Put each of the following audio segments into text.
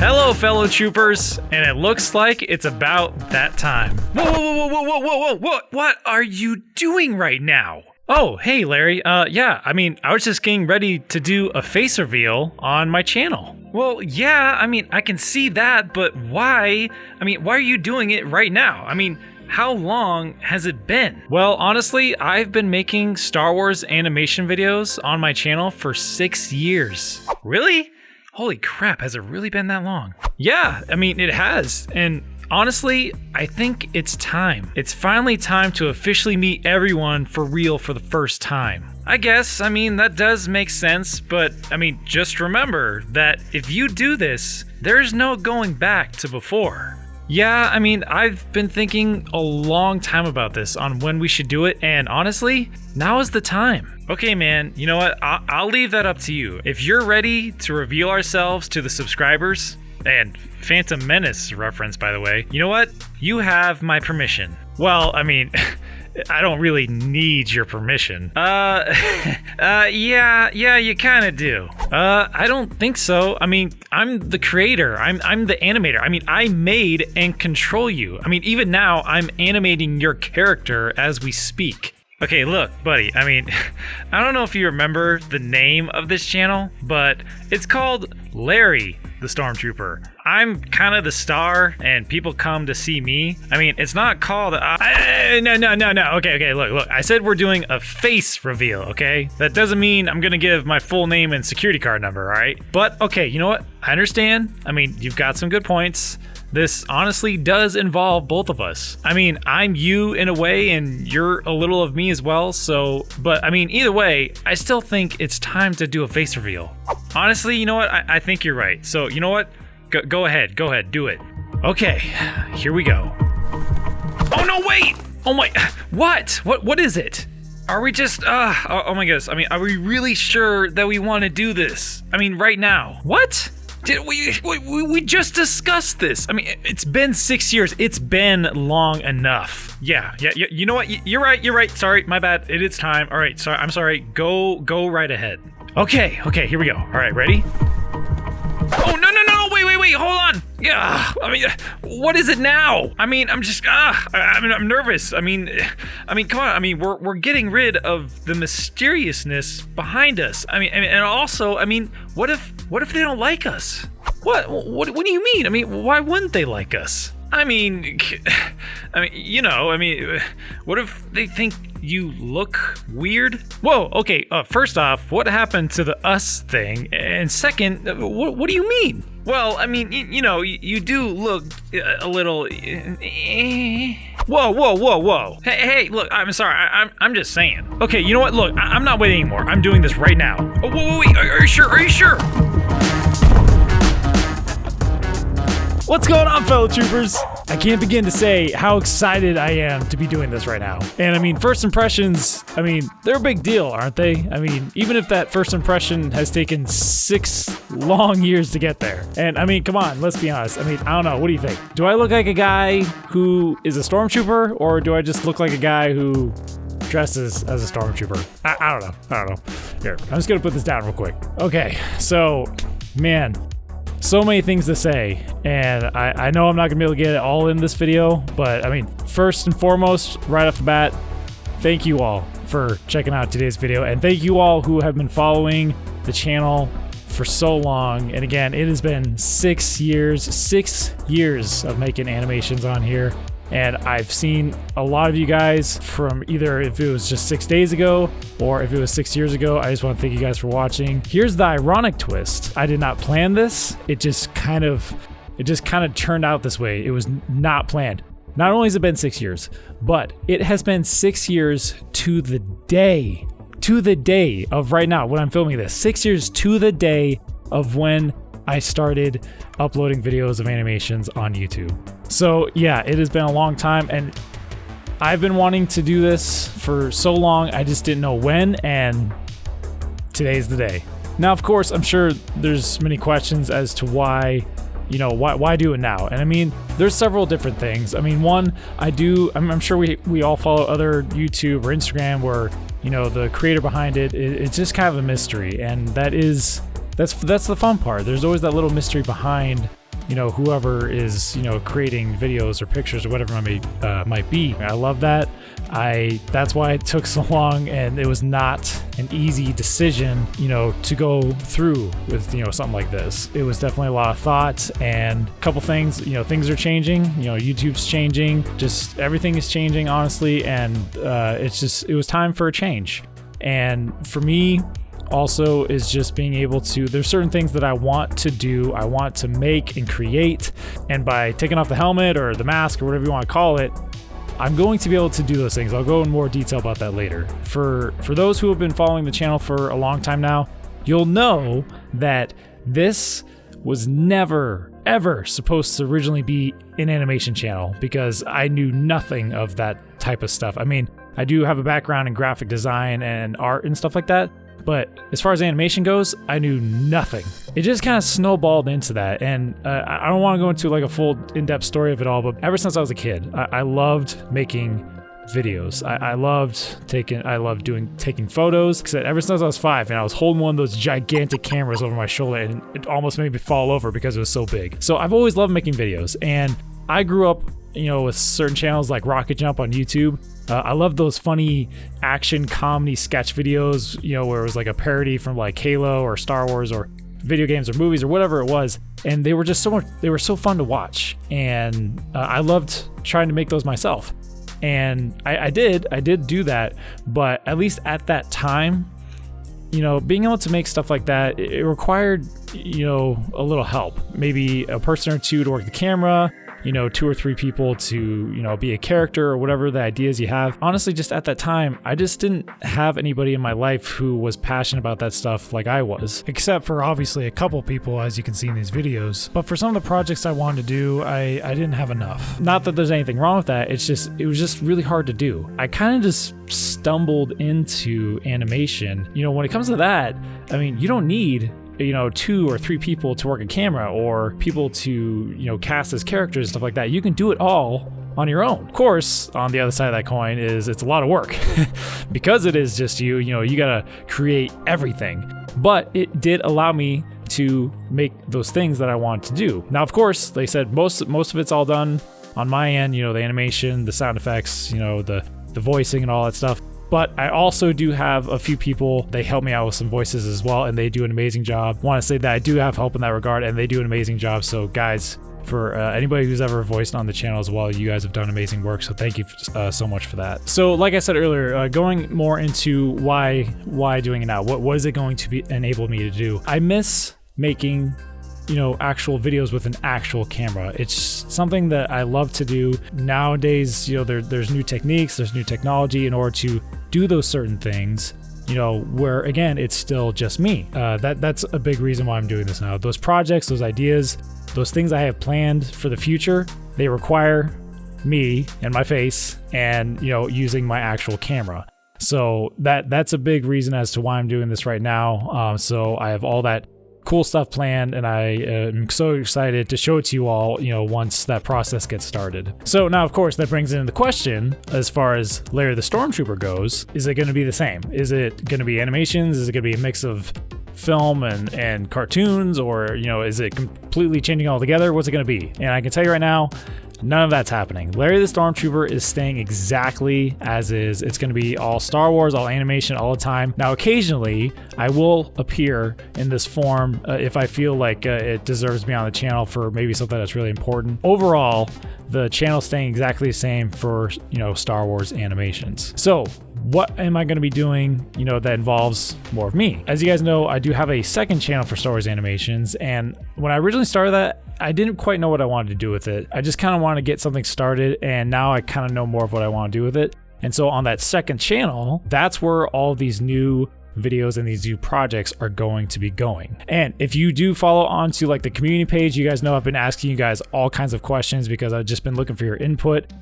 Hello, fellow troopers, and it looks like it's about that time. Whoa, what are you doing right now? Oh, hey, Larry. Yeah, I was just getting ready to do a face reveal on my channel. Well, yeah, I can see that, but why? Why are you doing it right now? How long has it been? Well, honestly, I've been making Star Wars animation videos on my channel for 6 years. Really? Holy crap, has it really been that long? Yeah, it has. And honestly, I think it's time. It's finally time to officially meet everyone for real for the first time. I guess, that does make sense, but just remember that if you do this, there's no going back to before. Yeah, I've been thinking a long time about this on when we should do it, and honestly, now is the time. Okay, man, you know what? I'll leave that up to you. If you're ready to reveal ourselves to the subscribers, and Phantom Menace reference, by the way, you know what? You have my permission. Well, I don't really need your permission. Yeah, you kinda do. I don't think so. I'm the creator. I'm the animator. I made and control you. Even now, I'm animating your character as we speak. Okay, look, buddy, I don't know if you remember the name of this channel, but it's called Larry The Stormtrooper. I'm kind of the star, and people come to see me. It's not called... No. Okay, look. I said we're doing a face reveal, okay? That doesn't mean I'm gonna give my full name and security card number, all right? But, okay, you know what? I understand. You've got some good points. This honestly does involve both of us. I'm you in a way, and you're a little of me as well, so... But, either way, I still think it's time to do a face reveal. Honestly, you know what? I think you're right. So, you know what? Go ahead, do it. Okay, here we go. Oh, no, wait! Oh my... What is it? Are we just... oh my goodness. Are we really sure that we want to do this? Right now. What? Did we just discussed this? It's been 6 years. It's been long enough. Yeah. You know what? You're right. Sorry, my bad. It is time. All right. Sorry. I'm sorry. Go right ahead. Okay. Here we go. All right. Ready? Oh no! Wait. Hold on. Yeah. What is it now? I'm just. I'm nervous. Come on. We're getting rid of the mysteriousness behind us. And also, what if they don't like us? What do you mean? Why wouldn't they like us? What if they think you look weird? Whoa, okay, first off, what happened to the us thing? And second, what do you mean? Well, you do look a little... Whoa. Hey, look, I'm sorry, I'm just saying. Okay, you know what, look, I'm not waiting anymore. I'm doing this right now. Oh, whoa, wait, are you sure? What's going on, fellow troopers? I can't begin to say how excited I am to be doing this right now. And first impressions, they're a big deal, aren't they? Even if that first impression has taken 6 long years to get there. And come on, let's be honest. I don't know, what do you think? Do I look like a guy who is a stormtrooper, or do I just look like a guy who dresses as a stormtrooper? I don't know. Here, I'm just gonna put this down real quick. Okay, so, man. So many things to say, and I know I'm not gonna be able to get it all in this video, but first and foremost, right off the bat, thank you all for checking out today's video, and thank you all who have been following the channel for so long. And again, it has been 6 years of making animations on here. And I've seen a lot of you guys from either if it was just 6 days ago or if it was 6 years ago. I just want to thank you guys for watching. Here's the ironic twist. I did not plan this. It just kind of turned out this way. It was not planned. Not only has it been 6 years, but it has been 6 years to the day of right now when I'm filming this. 6 years to the day of when I started uploading videos of animations on YouTube. So yeah, it has been a long time, and I've been wanting to do this for so long, I just didn't know when, and today's the day. Now, of course, I'm sure there's many questions as to why do it now? And there's several different things. One, I'm sure we all follow other YouTube or Instagram where, the creator behind it's just kind of a mystery, and that's the fun part. There's always that little mystery behind whoever is, creating videos or pictures or whatever it might be. I love that. That's why it took so long, and it was not an easy decision, to go through with, something like this. It was definitely a lot of thought, and a couple things, things are changing, YouTube's changing, just everything is changing, honestly, and it was time for a change. And for me, also is just being able to, there's certain things that I want to do, I want to make and create, and by taking off the helmet or the mask or whatever you want to call it, I'm going to be able to do those things. I'll go in more detail about that later. For those who have been following the channel for a long time now, you'll know that this was never ever supposed to originally be an animation channel, because I knew nothing of that type of stuff. I mean, I do have a background in graphic design and art and stuff like that, but as far as animation goes, I knew nothing. It just kind of snowballed into that, and I don't want to go into like a full in-depth story of it all, but ever since I was a kid, I loved making videos. I loved taking photos, because ever since I was 5, and I was holding one of those gigantic cameras over my shoulder, and it almost made me fall over because it was so big. So I've always loved making videos, and I grew up, with certain channels like Rocket Jump on YouTube. I love those funny action comedy sketch videos, where it was like a parody from like Halo or Star Wars or video games or movies or whatever it was. And they were just they were so fun to watch. And I loved trying to make those myself. And I did do that. But at least at that time, being able to make stuff like that, it required, a little help. Maybe a person or two to work the camera, 2 or 3 people to, be a character or whatever the ideas you have. Honestly, just at that time, I just didn't have anybody in my life who was passionate about that stuff like I was. Except for obviously a couple people, as you can see in these videos. But for some of the projects I wanted to do, I didn't have enough. Not that there's anything wrong with that, it was just really hard to do. I kind of just stumbled into animation. When it comes to that, I mean, you don't need 2 or 3 people to work a camera, or people to, cast as characters and stuff like that. You can do it all on your own. Of course, on the other side of that coin is it's a lot of work. Because it is just you gotta create everything. But it did allow me to make those things that I wanted to do. Now, of course, they said most of it's all done on my end, the animation, the sound effects, the voicing and all that stuff. But I also do have a few people, they help me out with some voices as well, and they do an amazing job. Want to say that I do have help in that regard, and they do an amazing job. So guys, for anybody who's ever voiced on the channel as well, you guys have done amazing work, so thank you so much for that. So like I said earlier, going more into why doing it now, what is it going to enable me to do? I miss making actual videos with an actual camera. It's something that I love to do. Nowadays, there's new techniques, there's new technology in order to do those certain things, where again, it's still just me. That's a big reason why I'm doing this now. Those projects, those ideas, those things I have planned for the future, they require me and my face and, using my actual camera. So that's a big reason as to why I'm doing this right now. So I have all that cool stuff planned, and I am so excited to show it to you all, once that process gets started. So now, of course, that brings in the question, as far as Larry the Stormtrooper goes, is it going to be the same? Is it going to be animations? Is it going to be a mix of film and cartoons, or, is it completely changing altogether? What's it going to be? And I can tell you right now, none of that's happening. Larry the Stormtrooper is staying exactly as is. It's going to be all Star Wars, all animation, all the time. Now, occasionally, I will appear in this form if I feel like it deserves me on the channel for maybe something that's really important. Overall, the channel's staying exactly the same for, Star Wars animations. So, what am I going to be doing, that involves more of me? As you guys know, I do have a second channel for Star Wars animations, and when I originally started that, I didn't quite know what I wanted to do with it. I just kind of wanted to get something started, and now I kind of know more of what I want to do with it. And so on that second channel, that's where all these new videos and these new projects are going to be going. And if you do follow on to like the community page, you guys know I've been asking you guys all kinds of questions because I've just been looking for your input,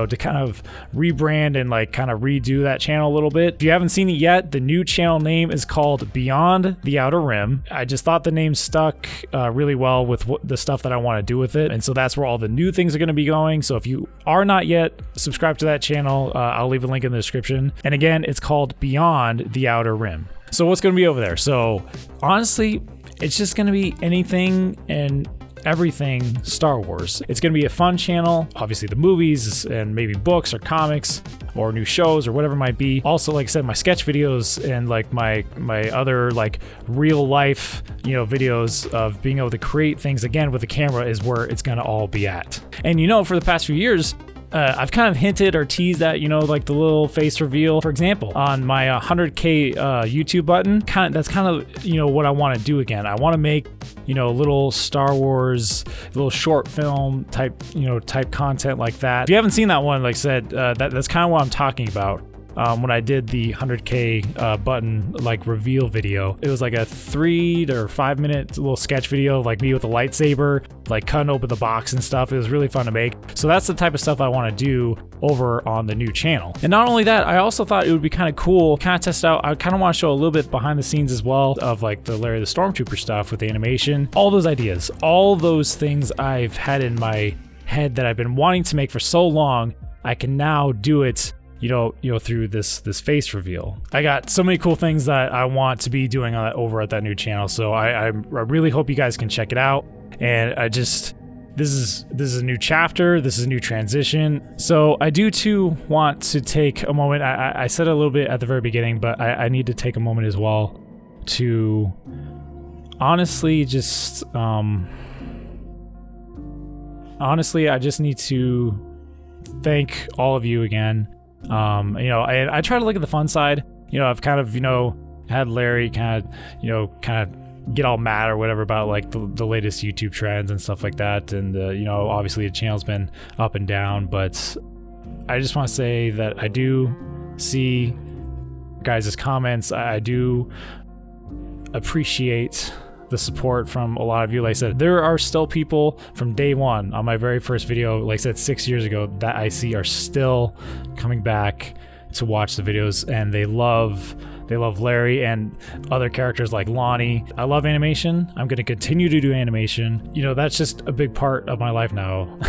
to kind of rebrand and like kind of redo that channel a little bit. If you haven't seen it yet, the new channel name is called Beyond the Outer Rim. I just thought the name stuck really well with the stuff that I want to do with it. And so that's where all the new things are going to be going. So if you are not yet subscribed to that channel, I'll leave a link in the description. And again, it's called Beyond the Outer Rim. So what's going to be over there? So honestly, it's just going to be anything and everything Star Wars. It's going to be a fun channel, obviously the movies and maybe books or comics or new shows or whatever it might be. Also, like I said, my sketch videos and like my other like real life, videos of being able to create things again with the camera is where it's going to all be at. And for the past few years, I've kind of hinted or teased that, like the little face reveal, for example, on my 100K YouTube button. That's kind of, what I want to do again. I want to make, little Star Wars, little short film type content like that. If you haven't seen that one, like I said, that's kind of what I'm talking about. When I did the 100K button like reveal video, it was like a 3 to 5 minute little sketch video, like me with a lightsaber, like cutting open the box and stuff. It was really fun to make. So that's the type of stuff I want to do over on the new channel. And not only that, I also thought it would be kind of cool, kind of test out. I kind of want to show a little bit behind the scenes as well of like the Larry the Stormtrooper stuff with the animation, all those ideas, all those things I've had in my head that I've been wanting to make for so long. I can now do it through this face reveal. I got so many cool things that I want to be doing over at that new channel. So I really hope you guys can check it out. And this is a new chapter. This is a new transition. So I do too want to take a moment. I said a little bit at the very beginning, but I need to take a moment as well to honestly just I just need to thank all of you again. I try to look at the fun side. I've kind of, had Larry kind of get all mad or whatever about like the latest YouTube trends and stuff like that. And, obviously the channel's been up and down, but I just want to say that I do see guys' comments. I do appreciate the support from a lot of you. Like I said, there are still people from day one on my very first video, like I said, 6 years ago, that I see are still coming back to watch the videos, and they love Larry and other characters like Lonnie. I love animation. I'm going to continue to do animation. That's just a big part of my life now.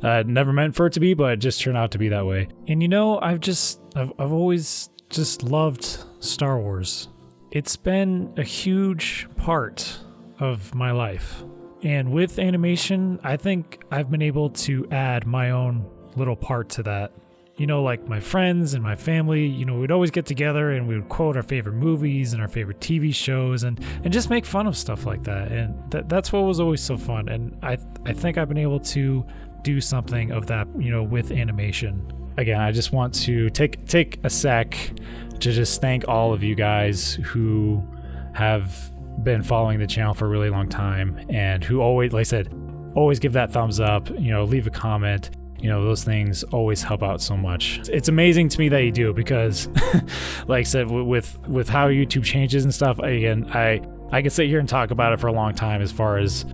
Never meant for it to be, but it just turned out to be that way. And I've always just loved Star Wars. It's been a huge part of my life. And with animation, I think I've been able to add my own little part to that. Like my friends and my family, we'd always get together and we would quote our favorite movies and our favorite TV shows and just make fun of stuff like that. And that's what was always so fun. And I think I've been able to do something of that, with animation. Again, I just want to take a sec to just thank all of you guys who have been following the channel for a really long time and who always, like I said, always give that thumbs up, leave a comment. Those things always help out so much. It's amazing to me that you do, because like I said, with how YouTube changes and stuff, again, I could sit here and talk about it for a long time as far as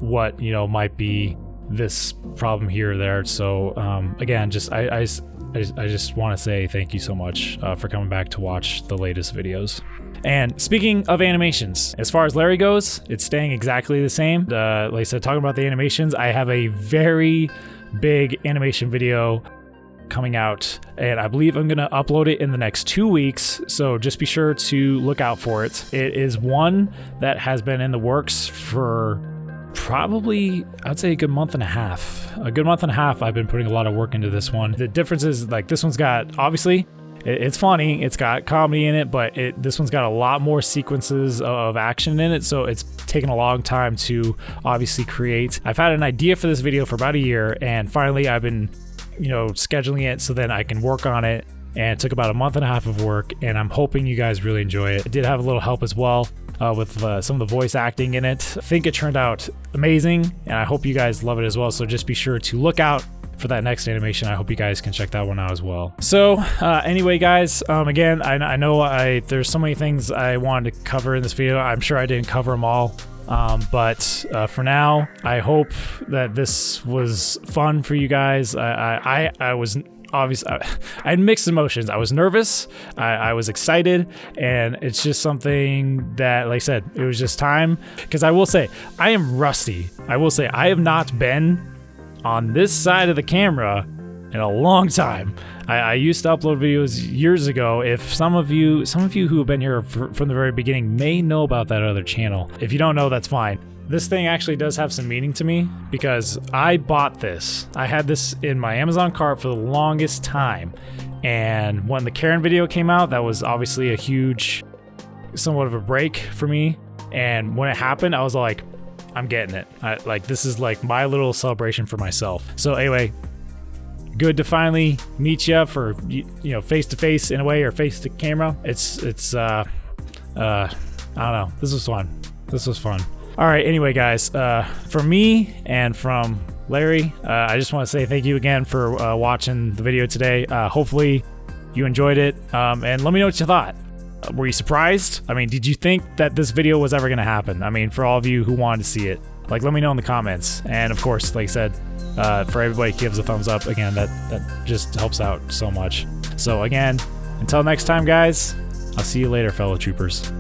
what, might be this problem here or there. So again, I just want to say thank you so much for coming back to watch the latest videos. And speaking of animations, as far as Larry goes, it's staying exactly the same. Like I said, talking about the animations, I have a very big animation video coming out, and I believe I'm going to upload it in the next 2 weeks. So just be sure to look out for it. It is one that has been in the works for probably, I'd say a good month and a half. I've been putting a lot of work into this one. The difference is, like, this one's got, obviously, it's funny, it's got comedy in it, but this one's got a lot more sequences of action in it, so it's taken a long time to obviously create. I've had an idea for this video for about a year, and finally I've been, scheduling it so then I can work on it, and it took about a month and a half of work, and I'm hoping you guys really enjoy it. I did have a little help as well with some of the voice acting in it. I think it turned out amazing, and I hope you guys love it as well, so just be sure to look out for that next animation. I hope you guys can check that one out as well. So anyway, guys, again, I know there's so many things I wanted to cover in this video. I'm sure I didn't cover them all, but for now, I hope that this was fun for you guys. I was obviously, I had mixed emotions. I was nervous, I was excited, and it's just something that, like I said, it was just time, because I will say I am rusty. I will say I have not been on this side of the camera in a long time. I used to upload videos years ago. If some of you who have been here from the very beginning may know about that other channel. If you don't know, that's fine. this thing actually does have some meaning to me because I bought this. I had this in my Amazon cart for the longest time. And when the Karen video came out, that was obviously a huge, somewhat of a break for me. And when it happened, I was like, I'm getting it. This is like my little celebration for myself. So anyway, good to finally meet you for, you know, face to face in a way, or face to camera. It's I don't know. This was fun. All right. Anyway, guys, from me and from Larry, I just want to say thank you again for watching the video today. Hopefully you enjoyed it. And let me know what you thought. Were you surprised? I mean, did you think that this video was ever going to happen? I mean, for all of you who wanted to see it, like, let me know in the comments. And of course, like I said, for everybody who gives a thumbs up, again, that just helps out so much. So again, until next time, guys, I'll see you later, fellow troopers.